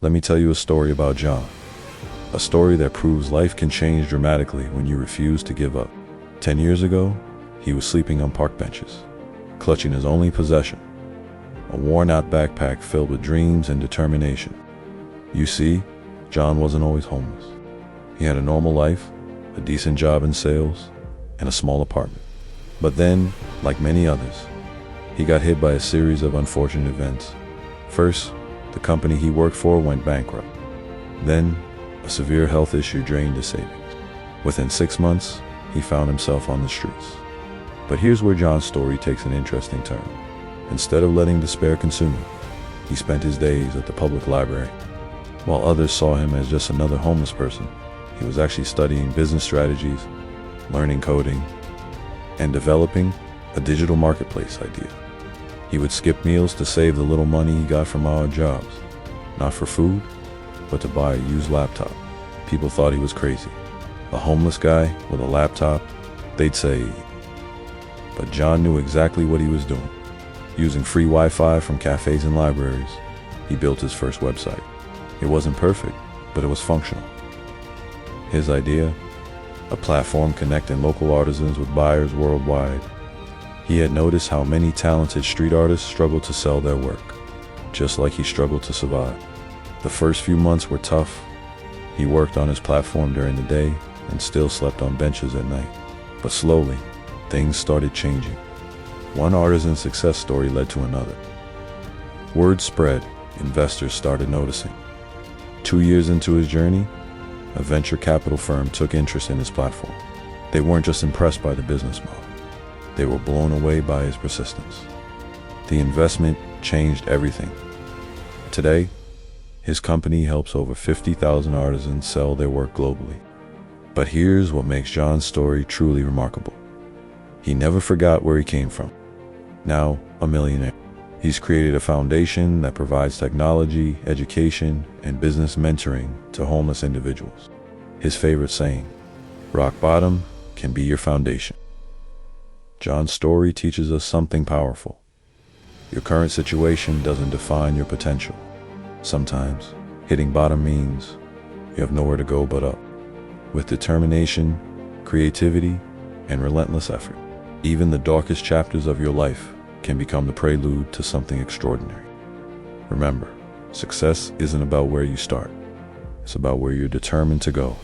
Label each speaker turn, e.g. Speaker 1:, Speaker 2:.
Speaker 1: Let me tell you a story about John. A story that proves life can change dramatically when you refuse to give up. 10 years ago, he was sleeping on park benches, clutching his only possession, a worn-out backpack filled with dreams and determination. You see, John wasn't always homeless. He had a normal life, a decent job in sales, and a small apartment. But then, like many others, he got hit by a series of unfortunate events. First, the company he worked for went bankrupt. Then, a severe health issue drained his savings. Within 6 months, he found himself on the streets. But here's where John's story takes an interesting turn. Instead of letting despair consume him, he spent his days at the public library. While others saw him as just another homeless person, he was actually studying business strategies, learning coding, and developing a digital marketplace idea. He would skip meals to save the little money he got from odd jobs, not for food, but to buy a used laptop. People thought he was crazy. A homeless guy with a laptop, they'd say. But John knew exactly what he was doing. Using free Wi-Fi from cafes and libraries, he built his first website. It wasn't perfect, but it was functional. His idea, a platform connecting local artisans with buyers worldwide. He had noticed how many talented street artists struggled to sell their work, just like he struggled to survive. The first few months were tough. He worked on his platform during the day and still slept on benches at night. But slowly, things started changing. One artisan's success story led to another. Word spread, investors started noticing. 2 years into his journey, a venture capital firm took interest in his platform. They weren't just impressed by the business model. They were blown away by his persistence. The investment changed everything. Today, his company helps over 50,000 artisans sell their work globally. But here's what makes John's story truly remarkable. He never forgot where he came from. Now, a millionaire. He's created a foundation that provides technology, education, and business mentoring to homeless individuals. His favorite saying, "Rock bottom can be your foundation." John's story teaches us something powerful. Your current situation doesn't define your potential. Sometimes, hitting bottom means you have nowhere to go but up. With determination, creativity, and relentless effort, even the darkest chapters of your life can become the prelude to something extraordinary. Remember, success isn't about where you start. It's about where you're determined to go.